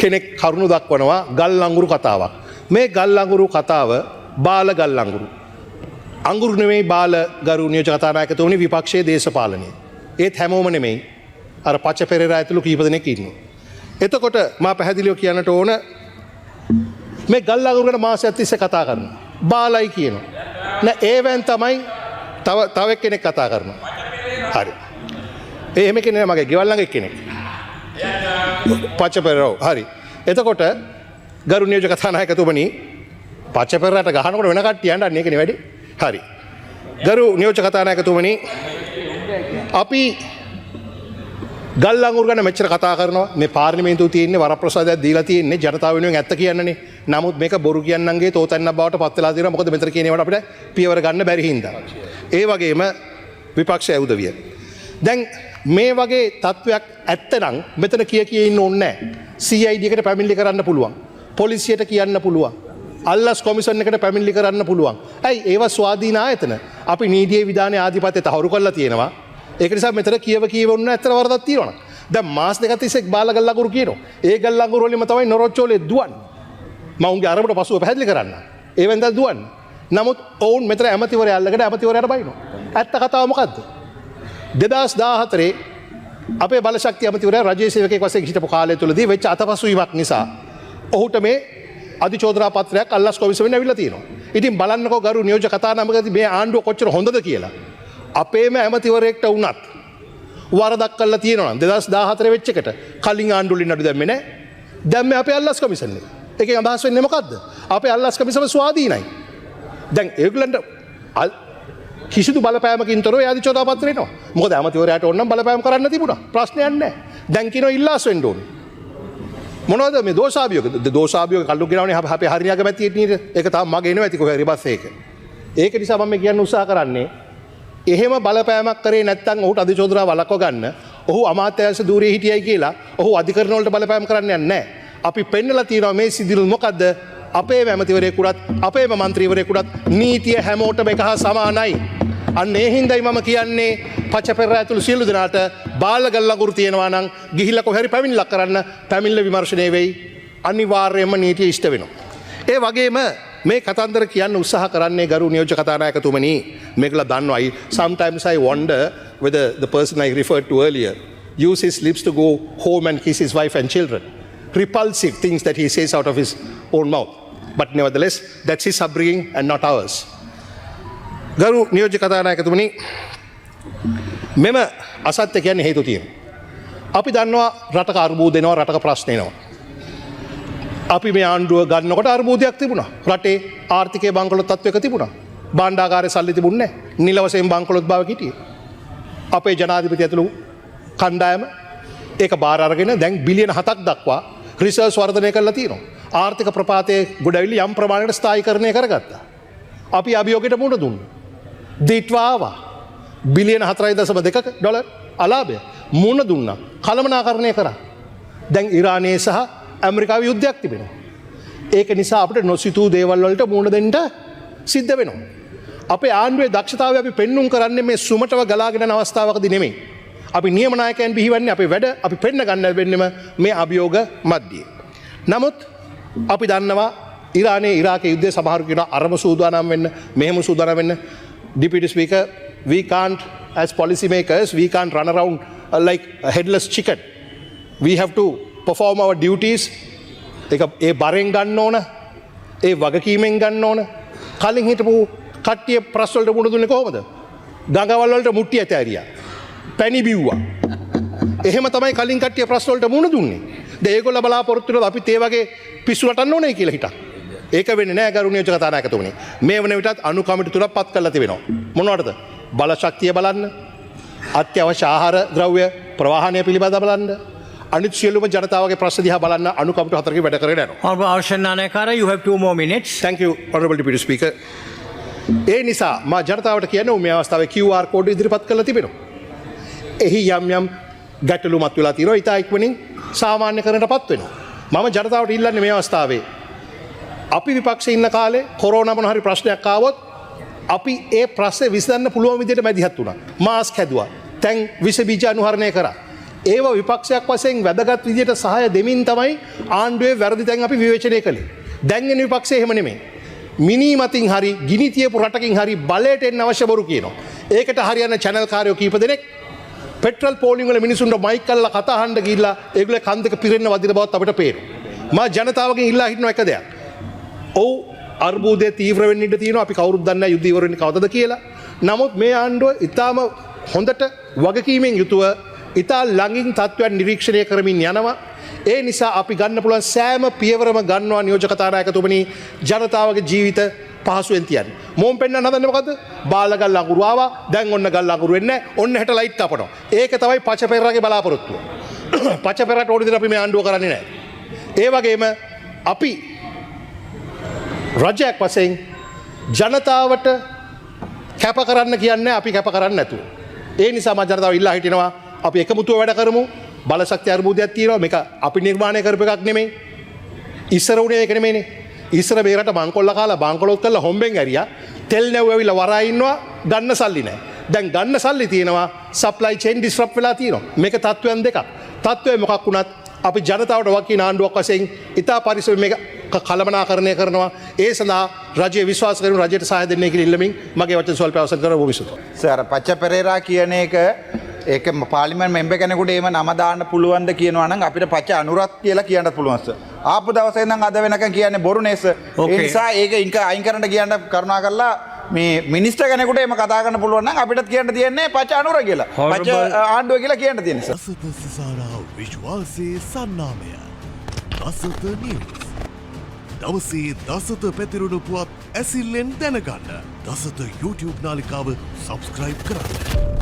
කෙනෙක් කරුණු දක්වනවා ගල් අඟුරු කතාවක්. මේ ගල් අඟුරු කතාව බාල ගල් අඟුරු. අඟුරු නෙමෙයි බාල ගරු නියෝජක කතානායකතුමනි විපක්ෂයේ දේශපාලනය. ඒත් හැමෝම නෙමෙයි. අර පච පෙරේරා ඇතුළු කීප දෙනෙක් ඉන්නවා. එතකොට මා පැහැදිලිව කියන්නට ඕන මේ ගල් අඟුරු ගැන මාසයක් තිස්සේ කතා කරනවා. බාලයි කියනවා. නෑ ඒවෙන් තමයි තව කෙනෙක් කතා කරනවා. හරි. එහෙම කෙනෙක් මගේ ගෙවල් ළඟ කෙනෙක්. පච පෙරේරා හරි. එතකොට ගරු නියෝජක කතානායකතුමනි පච පෙරේරාට ගහනකොට වෙන කට්ටිය යන්නේ ඒකනේ වැඩි. හරි. ගරු නියෝජක කතානායකතුමනි අපි ගල් අඟුරු ගැන මෙච්චර කතා කරනවා. මේ පාර්ලිමේන්තුවේ තියෙන්නේ වරප්‍රසාදයක් දීලා තියෙන්නේ ජනතාව වෙනුවෙන් ඇත්ත කියන්නනේ. නමුත් මේක බොරු කියන්නන්ගේ තෝතැන්නක් බවට පත් වෙලා තියෙනවා. මොකද මෙතන කියන ඒවාට අපිට පියවර ගන්න බැරි හින්දා. ඒ වගේම විපක්ෂ උදවිය. දැන් මේ වගේ තත්වයක් ඇත්තනම් මෙතන කිය ඉන්න ඕනේ නැහැ. CID එකට පැමිණිලි කරන්න පුළුවන්. පොලිසියට කියන්න පුළුවන්. අල්ලස් කොමිෂන් එකට පැමිණිලි කරන්න පුළුවන්. ඇයි ඒවා ස්වාධීන ආයතන. අපි නීතියේ විධානයේ ආධිපත්‍යය තහවුරු කරලා තියෙනවා. ඒක නිසා මෙතන කියවන්න ඇත්තට වරදක් තියෙනවා. දැන් මාස දෙකක් තිස්සේ බාල ගල් අඟුරු කියනවා. ඒ ගල් අඟුරු වලින්ම තමයි නොරොච්චෝලේ දුවන්නේ. මම උන්ගේ අරමුණ පසුව පැහැදිලි කරන්න. ඒ වෙන්දල් දුවන්නේ. නමුත් ඔවුන් මෙතන ඇමතිවරයා අල්ලගෙන ඇමතිවරයාට බයිනවා. ඇත්ත කතාව මොකද්ද? 2014 අපේ බලශක්ති ඇමතිවරයා රජයේ සේවකයෙක් වශයෙන් හිටපු කාලය තුලදී වෙච්ච අතපසුවීමක් නිසා ඔහුට මේ අධිචෝදනා පත්‍රයක් අල්ලස් කොමිසමෙන් ඇවිල්ලා තියෙනවා. ඉතින් බලන්නකෝ ගරු නියෝජක කතානායකතුමනි මේ ආණ්ඩුව කොච්චර හොඳද කියලා. අපේම ඇමතිවරයෙක්ට වුණත් වරදක් කළා තියෙනවා නම් 2014 වෙච්ච එකට කලින් ආණ්ඩුවලින් අඩු දැම්මේ නැහැ. දැම්මේ අපේ අල්ලස් කොමිසම් එක. ඒකෙන් අදහස් වෙන්නේ මොකද්ද? අපේ අල්ලස් කොමිසම ස්වාධීනයි. දැන් ඒගොල්ලන්ට කිසිදු බලපෑමකින් තොරව අධිචෝදනා පත්‍රය එනවා. මොකද ඇමතිවරයාට ඕන නම් බලපෑම් කරන්න තිබුණා. ප්‍රශ්නයක් නැහැ. දැන් කියනවා ඉල්ලාස් වෙන්න ඕනේ. මොනවද මේ දෝෂාභියෝග? දෝෂාභියෝග කල්ලු ගෙනවනේ අපේ හරියක මැතියට නේද? ඒක තාම මගේ නෙවෙයි ඇති කොහේ හරි බස් ඒක. ඒක නිසා මම කියන්න උත්සාහ කරන්නේ එහෙම බලපෑමක් කරේ නැත්නම් ඔහුට අධිචෝදනා වළක්ව ගන්න ඔහු අමාත්‍යාංශ ධූරයේ හිටියයි කියලා ඔහු අධිකරණ වලට බලපෑම් කරන්න යන්නේ නැහැ. අපි පෙන්නලා තියෙනවා මේ සිදුරු මොකද්ද? අපේ ඇමතිවරයෙකුටත් අපේම മന്ത്രിවරයෙකුටත් නීතිය හැමෝටම එක හා සමානයි. අන්න ඒ හින්දායි මම කියන්නේ පච පෙරේරා ඇතුළු සියලු දෙනාට බාල ගල් අඟුරු තියෙනවා නම් ගිහිල්ලා කොහරි පැමිණිල්ලක් කරන්න පැමිණිල්ල විමර්ශනය වෙයි. අනිවාර්යයෙන්ම නීතිය ඉෂ්ට වෙනවා. ඒ වගේම මේ කතන්දර කියන්න උත්සාහ කරන්නේ ගරු නියෝජක කතානායකතුමනි මේකලා දන්නවයි. Sometimes I wonder whether the person I referred to earlier use his lips to go home and kiss his wife and children. Repulsive things that he says out of his own mouth. But nevertheless, that's his upbringing and not ours. ගරු නියෝජක කතානායකතුමනි මෙම අසත්‍ය කියන්නේ හේතු තියෙනවා. අපි දන්නවා රටක අර්බුද එනවා, රටක ප්‍රශ්න එනවා. අපි මේ ආණ්ඩුව ගන්නකොට අර්බුදයක් තිබුණා. රටේ ආර්ථිකයේ බංකොලොත් තත්ත්වයක තිබුණා. භාණ්ඩාගාරයේ සල්ලි තිබුණේ නැහැ. නිල වශයෙන් බංකොලොත් බව හිටියේ. අපේ ජනාධිපති ඇතුළු කණ්ඩායම ඒක බාර අරගෙන දැන් බිලියන 7ක් දක්වා රිසර්ව්ස් වර්ධනය කරලා තියෙනවා. ආර්ථික ප්‍රපාතයේ ගොඩවිලි යම් ප්‍රමාණයකට ස්ථායීකරණය කරගත්තා. අපි අභියෝගයට මුහුණ දුන්නා. දිට්වා ආවා. බිලියන 4.2 ඩොලර් අලාභය මුහුණ දුන්නා. කළමනාකරණය කරා. දැන් ඉරානයේ සහ ඇමරිකාවේ යුද්ධයක් තිබෙනවා. ඒක නිසා අපිට නොසිතූ දේවල් වලට මුහුණ දෙන්න සිද්ධ වෙනවා. අපේ ආණ්ඩුවේ දක්ෂතාවය අපි පෙන්눔 කරන්නේ මේ සුමටව ගලාගෙන යන අවස්ථාවකදී නෙමෙයි. අපි නියම නායකයන් බිහිවන්නේ අපේ වැඩ අපි පෙන්න ගන්න වෙන්නෙම මේ අභියෝග මැද්දේ. නමුත් අපි දන්නවා ඉරානයේ ඉරාකයේ යුද්ධය සමහරු කියනවා අරම සූදානම් වෙන්න මෙහෙම සූදානම් වෙන්න. Deputy Speaker, we can't as policy makers we can't run around like a headless chicken. We have to perform our duties. ඒ බරෙන් ගන්න ඕන. ඒ වගකීමෙන් ගන්න ඕන. කලින් හිටපු කට්ටිය ප්‍රශ්න වලට මුහුණ දුන්නේ කොහොමද? ගඟවල් වලට මුට්ටි ඇතෑරියා. පැණි බිව්වා. එහෙම තමයි කලින් කට්ටිය ප්‍රශ්න වලට මුහුණ දුන්නේ. දැන් ඒගොල්ලෝ බලාපොරොත්තු වෙනවා අපි තේ වගේ පිස්සු නටන්න ඕනේ කියලා හිටා. ඒක වෙන්නේ නැහැ ගරු නියෝජක කතානායකතුමනි. මේ වන විටත් අනු කමිටු තුනක් පත් කරලා තිබෙනවා. මොනවටද? බල ශක්තිය බලන්න, අත්‍යවශ්‍ය ආහාර ද්‍රව්‍ය ප්‍රවාහනය පිළිබඳව බලන්න, අනිත් සියලුම ජනතාවගේ ප්‍රශ්න දිහා බලන්න අනු කමිටු හතරකින් වැඩ කරගෙන යනවා. Honorable Arshan Nanayakara, you have 2 more minutes. Thank you, Honorable Deputy Speaker. ඒ නිසා මා ජනතාවට කියන්නේ මේ අවස්ථාවේ QR කෝඩ් ඉදිරිපත් කරලා තිබෙනවා. එහි යම් ගැටලු මත වෙලා තියෙනවා. ඊට ඉක්මනින් සාමාන්‍යකරණයටපත් වෙනවා. මම ජනතාවට ඉල්ලන්නේ මේ අවස්ථාවේ අපි විපක්ෂයේ ඉන්න කාලේ කොරෝනා මොන හරි ප්‍රශ්නයක් ආවොත් අපි ඒ ප්‍රශ්නේ විසඳන්න පුළුවන් විදිහට මැදිහත් වුණා. මාස්ක් හැදුවා. දැන් විස බීජ අනුහරණය කරා. ඒව විපක්ෂයක් වශයෙන් වැදගත් විදියට සහාය දෙමින් තමයි ආණ්ඩුවේ වැරදි තැන් අපි විවේචනය කළේ. දැන් එන විපක්ෂය එහෙම නෙමෙයි. මිනි මතින් හරි ගිනි තියපු රටකින් හරි බලයට එන්න අවශ්‍ය බොරු කියනවා. ඒකට හරියන channel කාරයෝ කීප දෙනෙක් පෙට්‍රල් පෝලිං වල මිනිසුන්ට මයික් කරලා කතා අහන්න ගිහිල්ලා ඒගොල්ලෝ කන් දෙක පිරෙන්න වදින බවත් අපිට පේනවා. මා ජනතාවගෙන් ඉල්ලා හිටන එක දෙයක්. ඔව් අර්බුදයේ තීව්‍ර වෙන්න ඉඩ තියෙනවා. අපි කවුරුත් දන්නේ නැහැ යුද්ධ ඉවර වෙන්නේ කවදද කියලා. නමුත් මේ ආණ්ඩුව ඊටාම හොඳට වගකීමෙන් යුතුව ඉතා ළඟින් තත්ත්වයන් නිරීක්ෂණය කරමින් යනවා. ඒ නිසා අපි ගන්න පුළුවන් සෑම පියවරම ගන්නවා නියෝජක තානායකතුමනි ජනතාවගේ ජීවිත පහසුවෙන් තියන්න. මොම් පෙන්වන්න හදන්නේ මොකද්ද? බාලගල් අඟුරු ආවා. දැන් ඔන්න ගල් අඟුරු වෙන්නේ නැහැ. ඔන්න හෙට ලයිට් කපනවා. ඒක තමයි පච පෙරරගේ බලාපොරොත්තුව. පච පෙරරට ඕන විදිහට අපි මේ ආණ්ඩුව කරන්නේ නැහැ. ඒ වගේම අපි රජයක් වශයෙන් ජනතාවට කැප කරන්න කියන්නේ අපි කැප කරන්නේ නැතුව. ඒ නිසා මම ජනතාව ඉල්ලා හිටිනවා අපි එකමුතුව වැඩ කරමු. බලශක්ති අර්බුදයක් තියෙනවා. මේක අපි නිර්මාණය කරපු එකක් නෙමෙයි. ඉස්සර උනේ ඒක නෙමෙයිනේ. ඉස්සර මේ රට බංකොල්ල කාලා බංකොලොත් කරලා හොම්බෙන් ඇරියා. තෙල් නැව් ඇවිල්ලා වරා ඉන්නවා. ගන්න සල්ලි නැහැ. දැන් ගන්න සල්ලි තියෙනවා. සප්ලයි චේන් ඩිස්රප්ට් වෙලා තියෙනවා. මේක තත්ත්වයන් දෙකක්. තත්ත්වය මොකක් වුණත් අපි ජනතාවට වකින ආණ්ඩුවක් වශයෙන් ඉතා පරිස්සමෙන් මේක කළමනාකරණය කරනවා. ඒ සඳහා රජය විශ්වාස කරන රජයට සහාය දෙන්නේ කියලා ඉල්ලමින් මගේ වචන ස්වල්ප අවසන් කරනවා බොමිසුතු. සර් පච්ච පෙරේරා කියන එක ඒක පාර්ලිමේන්තු මෙම්බර් කෙනෙකුට එහෙම නම දාන්න පුළුවන්ද කියනවා නම් අපිට පච්ච අනුරත් කියලා කියන්න පුළුවන් සර්. ආපු දවසේ ඉඳන් අද වෙනකන් කියන්නේ බොරු නේ සර්. ඒ නිසා ඒක අයින් කරන්න කියන්න කරුණා කරලා මේ මිනිස්ටර් කෙනෙකුට එහෙම කතා කරන්න පුළුවන් නම් අපිටත් කියන්න තියෙන්නේ පච්ච අනුර කියලා. පච්ච ආණ්ඩුව කියලා කියන්න තියෙන්නේ සර්. දසත සිසාරා විශ්වාසයේ සන්නාමය. දසත නිවුස්. දවසේ දසත පැතිරුණු පුවත් ඇසිල්ලෙන් දැනගන්න. දසත YouTube නාලිකාව සබස්ක්‍රයිබ් කරන්න.